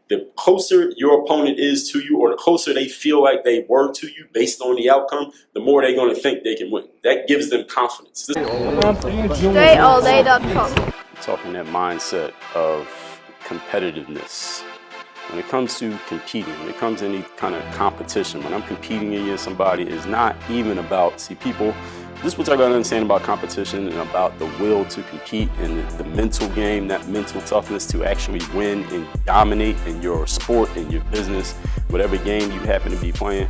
The closer your opponent is to you, or the closer they feel like they were to you based on the outcome, the more they're going to think they can win. That gives them confidence. DreAllDay.com. Talking that mindset of competitiveness. When it comes to competing, when it comes to any kind of competition, when I'm competing against somebody, it's not even about, see, people, this is what I gotta understand about competition and about the will to compete and the mental game, that mental toughness to actually win and dominate in your sport, in your business, whatever game you happen to be playing.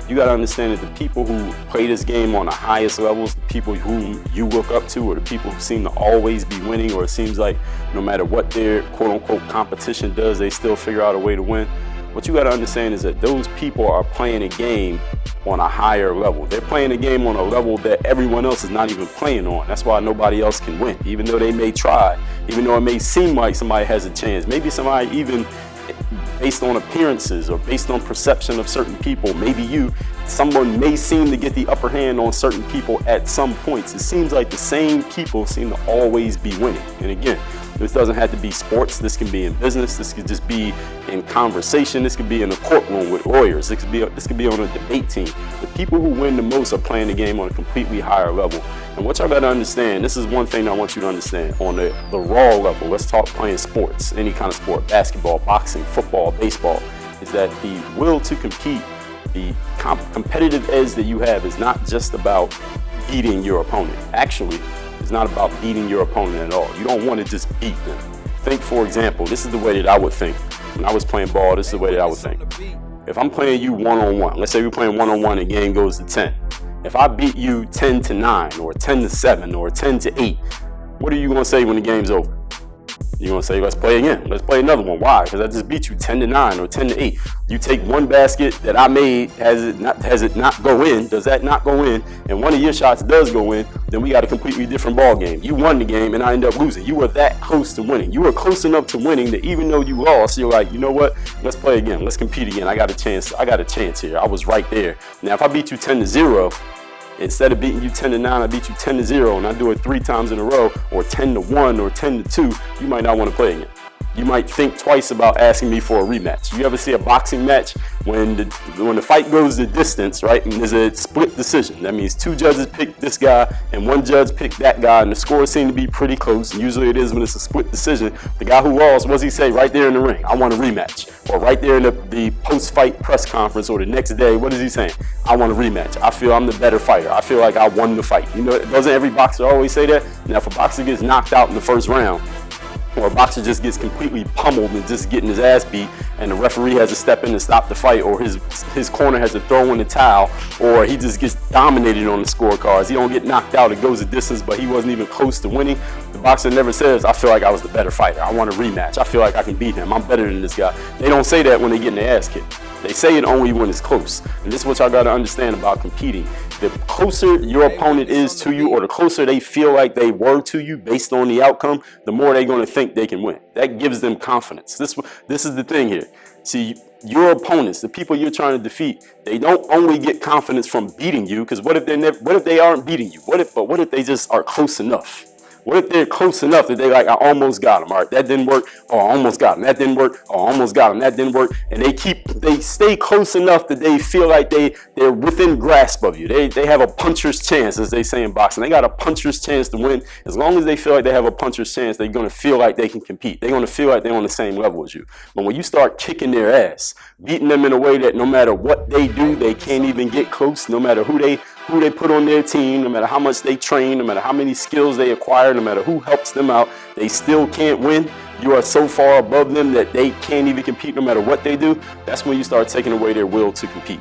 You gotta understand that the people who play this game on the highest levels, the people whom you look up to, or the people who seem to always be winning, or it seems like no matter what their quote-unquote competition does, they still figure out a way to win. What you gotta understand is that those people are playing a game on a higher level. They're playing a game on a level that everyone else is not even playing on. That's why nobody else can win, even though they may try, even though it may seem like somebody has a chance. Maybe somebody even based on appearances or based on perception of certain people, maybe someone may seem to get the upper hand on certain people at some points. It seems like the same people seem to always be winning. And again, this doesn't have to be sports. This can be in business. This could just be in conversation. This could be in a courtroom with lawyers. This could be on a debate team. The people who win the most are playing the game on a completely higher level. And what y'all got to understand, this is one thing I want you to understand. On the raw level, let's talk playing sports, any kind of sport, basketball, boxing, football, baseball, is that the will to compete, the competitive edge that you have is not just about beating your opponent. Actually, it's not about beating your opponent at all. You don't want to just beat them. Think, for example, this is the way that I would think. When I was playing ball, this is the way that I would think. If I'm playing you one-on-one, let's say we're playing one-on-one and the game goes to 10. If I beat you 10-9 or 10-7 or 10-8, what are you going to say when the game's over? You're going to say, let's play again. Let's play another one. Why? Because I just beat you 10-9 or 10-8. You take one basket that I made, has it not go in? Does that not go in? And one of your shots does go in, then we got a completely different ball game. You won the game and I end up losing. You were that close to winning. You were close enough to winning that even though you lost, you're like, you know what? Let's play again. Let's compete again. I got a chance. I got a chance here. I was right there. Now, if I beat you 10-0, instead of beating you 10-9, I beat you 10-0, and I do it 3 times in a row, or 10-1 or 10-2, you might not want to play again. You might think twice about asking me for a rematch. You ever see a boxing match when the fight goes the distance, right? And there's a split decision. That means 2 judges pick this guy and 1 judge picked that guy, and the scores seem to be pretty close. And usually it is when it's a split decision. The guy who lost, what does he say right there in the ring? I want a rematch. Or right there in the post-fight press conference or the next day, what is he saying? I want a rematch. I feel I'm the better fighter. I feel like I won the fight. You know, doesn't every boxer always say that? Now, if a boxer gets knocked out in the first round, or a boxer just gets completely pummeled and just getting his ass beat, and the referee has to step in and stop the fight, or his corner has to throw in the towel, or he just gets dominated on the scorecards. He don't get knocked out, it goes a distance, but he wasn't even close to winning. The boxer never says, I feel like I was the better fighter. I want a rematch. I feel like I can beat him. I'm better than this guy. They don't say that when they get their ass kicked. They say it only when it's close. And this is what y'all got to understand about competing. The closer your opponent is to you, or the closer they feel like they were to you based on the outcome, the more they're going to think they can win. That gives them confidence. This is the thing here. See, your opponents, the people you're trying to defeat, they don't only get confidence from beating you, because what if they aren't beating you? What if they just are close enough? What if they're close enough that they're like, I almost got him. All right, that didn't work. Oh, I almost got him. That didn't work. Oh, I almost got him. That didn't work. And they stay close enough that they feel like they're within grasp of you. They have a puncher's chance, as they say in boxing. They got a puncher's chance to win. As long as they feel like they have a puncher's chance, they're going to feel like they can compete. They're going to feel like they're on the same level as you. But when you start kicking their ass, beating them in a way that no matter what they do, they can't even get close, no matter who they put on their team, no matter how much they train, no matter how many skills they acquire, no matter who helps them out, they still can't win. You are so far above them that they can't even compete no matter what they do. That's when you start taking away their will to compete.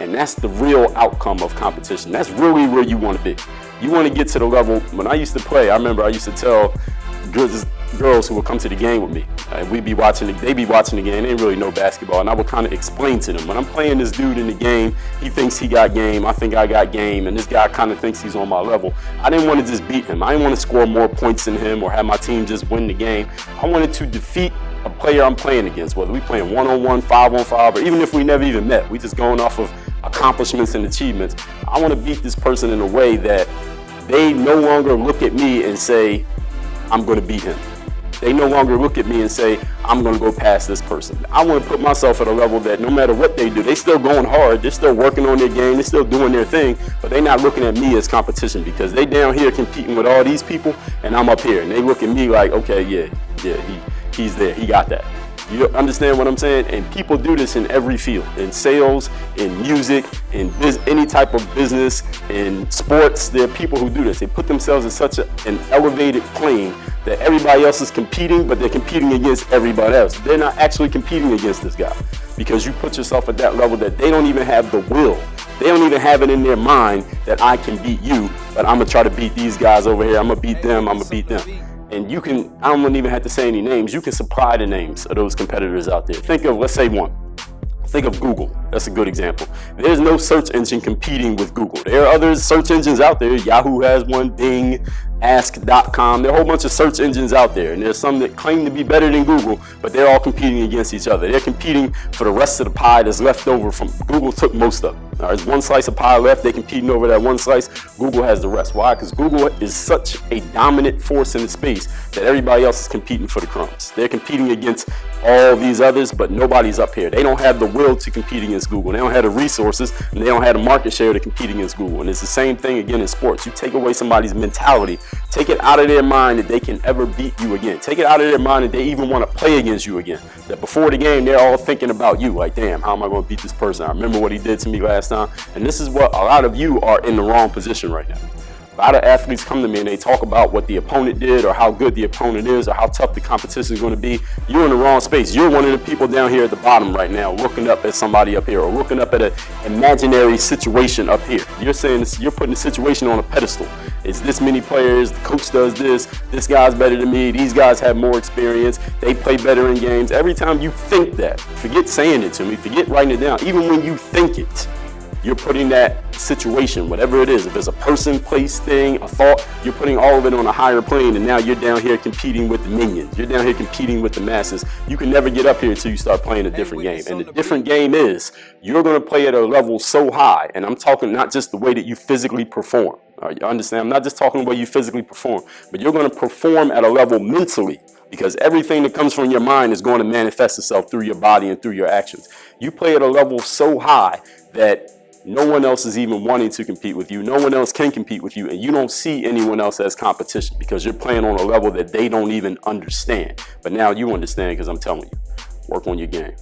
And that's the real outcome of competition. That's really where you want to be. You want to get to the level. When I used to play, I remember I used to tell girls who would come to the game with me, they'd be watching the game, they didn't really know basketball, and I would kind of explain to them, when I'm playing this dude in the game, he thinks he got game, I think I got game, and this guy kind of thinks he's on my level. I didn't want to just beat him. I didn't want to score more points than him or have my team just win the game. I wanted to defeat a player I'm playing against, whether we playing 1-on-1, 5-on-5, or even if we never even met, we just going off of accomplishments and achievements. I want to beat this person in a way that they no longer look at me and say, I'm going to beat him. They no longer look at me and say, I'm going to go past this person. I want to put myself at a level that no matter what they do, they still going hard, they're still working on their game, they're still doing their thing, but they're not looking at me as competition because they down here competing with all these people and I'm up here. And they look at me like, okay, he's there, he got that. You understand what I'm saying? And people do this in every field, in sales, in music, in any type of business, in sports. There are people who do this. They put themselves in such an elevated plane that everybody else is competing, but they're competing against everybody else. They're not actually competing against this guy because you put yourself at that level that they don't even have the will. They don't even have it in their mind that I can beat you, but I'm gonna try to beat these guys over here. I'm gonna beat them, I'm gonna beat them. And you can, I don't even have to say any names, you can supply the names of those competitors out there. Think of, let's say one. Think of Google. That's a good example. There's no search engine competing with Google. There are other search engines out there. Yahoo has one, Bing, Ask.com. There are a whole bunch of search engines out there. And there's some that claim to be better than Google, but they're all competing against each other. They're competing for the rest of the pie that's left over from Google. Took most of it. There's one slice of pie left. They're competing over that one slice. Google has the rest. Why? Because Google is such a dominant force in the space that everybody else is competing for the crumbs. They're competing against all these others, but nobody's up here. They don't have the will to compete against Google. They don't have the resources, and they don't have the market share to compete against Google. And it's the same thing again in sports. You take away somebody's mentality, take it out of their mind that they can ever beat you again. Take it out of their mind that they even want to play against you again. That before the game, they're all thinking about you. Like, damn, how am I going to beat this person? I remember what he did to me last time. And this is what a lot of you are in the wrong position right now. A lot of athletes come to me and they talk about what the opponent did or how good the opponent is or how tough the competition is going to be. You're in the wrong space. You're one of the people down here at the bottom right now looking up at somebody up here or looking up at an imaginary situation up here. You're saying this, you're putting the situation on a pedestal. It's this many players, the coach does this guy's better than me, these guys have more experience, they play better in games. Every time you think that, forget saying it to me, forget writing it down, even when you think it, you're putting that situation, whatever it is, if it's a person, place, thing, a thought, you're putting all of it on a higher plane, and now you're down here competing with the minions. You're down here competing with the masses. You can never get up here until you start playing a different game. And the different game is, you're going to play at a level so high, and I'm talking not just the way that you physically perform. You understand? I'm not just talking the way you physically perform, but you're going to perform at a level mentally, because everything that comes from your mind is going to manifest itself through your body and through your actions. You play at a level so high that no one else is even wanting to compete with you. No one else can compete with you, and you don't see anyone else as competition because you're playing on a level that they don't even understand. But now you understand because I'm telling you, work on your game.